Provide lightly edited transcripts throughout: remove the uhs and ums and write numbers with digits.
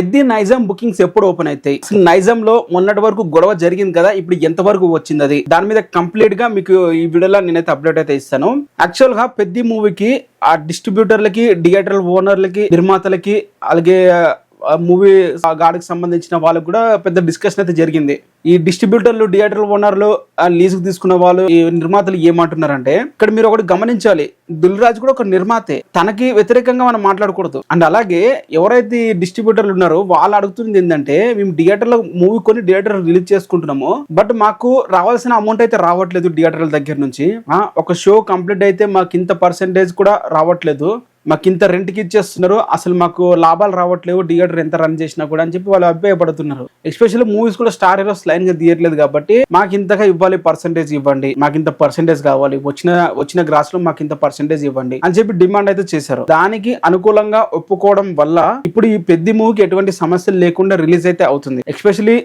Peddi Nizam bookings ఎప్పుడు open అవుతాయి? అసలు నైజాం లో మొన్నటి వరకు గొడవ జరిగింది కదా, ఇప్పుడు ఎంత వరకు వచ్చింది అది? దాని మీద కంప్లీట్ గా మీకు ఈ వీడియోలో నేనైతే అప్డేట్ అయితే ఇస్తాను. యాక్చువల్ గా పెద్ది మూవీకి ఆ డిస్ట్రిబ్యూటర్లకి, థియేటర్ ఓనర్లకి, నిర్మాతలకి, అలాగే మూవీ గాడికి సంబంధించిన వాళ్ళకి కూడా పెద్ద డిస్కషన్ అయితే జరిగింది. ఈ డిస్ట్రిబ్యూటర్లు, థియేటర్ ఓనర్లు, లీజుకు తీసుకున్న వాళ్ళు, ఈ నిర్మాతలు ఏమంటున్నారంటే, ఇక్కడ మీరు ఒకటి గమనించాలి, దిల్ రాజు కూడా ఒక నిర్మాతే, తనకి వ్యతిరేకంగా మనం మాట్లాడకూడదు. అండ్ అలాగే ఎవరైతే డిస్ట్రిబ్యూటర్లు ఉన్నారో వాళ్ళు అడుగుతుంది ఏంటంటే, మేము థియేటర్లో మూవీ కొని థియేటర్ రిలీజ్ చేసుకుంటున్నాము, బట్ మాకు రావాల్సిన అమౌంట్ అయితే రావట్లేదు థియేటర్ల దగ్గర నుంచి. ఒక షో కంప్లీట్ అయితే మాకు ఇంత పర్సెంటేజ్ కూడా రావట్లేదు, మాకు ఇంత రెంట్కి ఇచ్చేస్తున్నారు, అసలు మాకు లాభాలు రావట్లేవు థియేటర్ ఎంత రన్ చేసినా కూడా అని చెప్పి వాళ్ళు అభిప్రాయపడుతున్నారు. ఎస్పెషల్లీ మూవీస్ కూడా స్టార్ హీరోస్ లైన్ గా తీయట్లేదు కాబట్టి మాకు ఇంతగా ఇవ్వాలి, పర్సెంటేజ్ ఇవ్వండి, మాకు ఇంత పర్సెంటేజ్ కావాలి, వచ్చిన గ్రాస్ లో మాకు ఇంత పర్సెంటేజ్ ఇవ్వండి అని చెప్పి డిమాండ్ అయితే చేశారు. దానికి అనుకూలంగా ఒప్పుకోవడం వల్ల ఇప్పుడు ఈ పెద్ద మూవీకి ఎటువంటి సమస్యలు లేకుండా రిలీజ్ అయితే అవుతుంది. ఎస్పెషల్లీ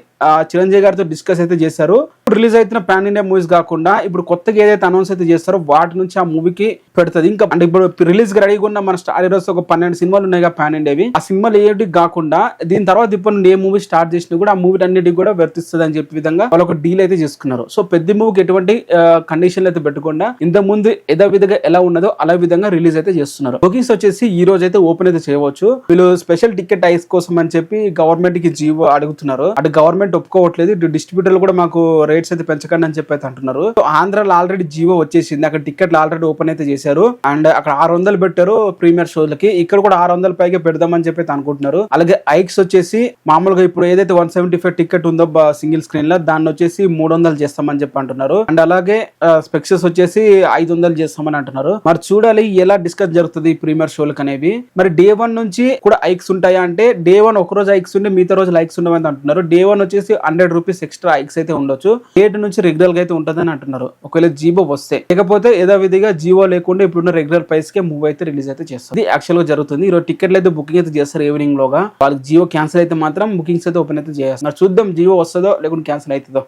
చిరంజీవి గారితో డిస్కస్ అయితే చేశారు. రిలీజ్ అవుతున్న పాన్ ఇండియా మూవీస్ కాకుండా ఇప్పుడు కొత్తగా ఏదైతే అనౌన్స్ అయితే చేస్తారో వాటి నుంచి ఆ మూవీకి పెడుతుంది. ఇంకా అంటే ఇప్పుడు రిలీజ్ గా రెడీగా ఉన్న మన స్టార్ హీరోస్ ఒక 12 సినిమాలు ఉన్నాయి కదా పాన్ ఇండియావి, ఆ సినిమాలు ఏటి కాకుండా దీని తర్వాత ఇప్పుడు నుండి ఏ మూవీ స్టార్ట్ చేసినా కూడా ఆ మూవీ అన్నిటికి కూడా వర్తిస్తుంది అని చెప్పే విధంగా వాళ్ళు ఒక డీల్ అయితే చేసుకున్నారు. సో పెద్ద మూవీకి ఎటువంటి కండిషన్లు అయితే పెట్టకుండా ఇంత ముందు విధంగా ఎలా ఉన్నదో అలా విధంగా రిలీజ్ అయితే చేస్తున్నారు. బుకింగ్స్ వచ్చేసి ఈ రోజు అయితే ఓపెన్ అయితే చేయవచ్చు. వీళ్ళు స్పెషల్ టికెట్ ఐస్ కోసం అని చెప్పి గవర్నమెంట్ కి జీవో అడుగుతున్నారు. అటు గవర్నమెంట్ ఒప్పుకోవట్లేదు, ఇటు డిస్ట్రిబ్యూటర్లు కూడా మాకు రేట్స్ అయితే పెంచకండి అని చెప్పి అయితే అంటున్నారు. సో ఆంధ్రాలో ఆల్రెడీ జీవో వచ్చేసింది, అక్కడ టికెట్లు ఆల్రెడీ ఓపెన్ అయితే చేశారు. అండ్ అక్కడ 600 పెట్టారు ప్రీమియర్ షోలకి, ఇక్కడ కూడా 600 పైగా పెడదామని చెప్పి అనుకుంటున్నారు. అలాగే ఐక్స్ వచ్చేసి మామూలుగా ఇప్పుడు ఏదైతే 175 టికెట్ ఉందో సింగిల్ స్క్రీన్ లో, దాన్ని వచ్చేసి 300 చేస్తామని చెప్పి అంటున్నారు. అండ్ అలాగే స్పెక్సెస్ వచ్చేసి 500 చేస్తామని అంటున్నారు. మరి చూడాలి ఎలా డిస్కస్ జరుగుతుంది ఈ ప్రీమియర్ షోలకు అనేవి. మరి డే 1 నుంచి కూడా ఐక్స్ ఉంటాయా అంటే, డే 1 ఒక రోజు ఐక్స్ ఉండి మిగతా రోజు ఐక్స్ ఉండవని అంటున్నారు. డే 1 వచ్చేసి 100 రూపీస్ ఎక్స్ట్రా ఐక్స్ అయితే ఉండొచ్చు. డే 2 నుంచి రెగ్యులర్ గా అయితే ఉంటుందని అంటున్నారు, ఒకవేళ జీవో వస్తే. లేకపోతే విధిగా జీవో లేకుండా ఇప్పుడున్న రెగ్యులర్ ప్రైస్ కే మూవీ అయితే రిలీజ్ అయితే చేస్తారు. ఇది యాక్చువల్ గా జరుగుతుంది. ఈరోజు టికెట్లు అయితే బుకింగ్ అయితే చేస్తారు ఈవినింగ్ లోగా. వాళ్ళకి జీవో క్యాన్సిల్ అయితే మాత్రం బుకింగ్స్ అయితే ఓపెన్ అయితే చేస్తారు. చూద్దాం జీవో వస్తుందో లేకుంటే క్యాన్సిల్ అవుతుందో.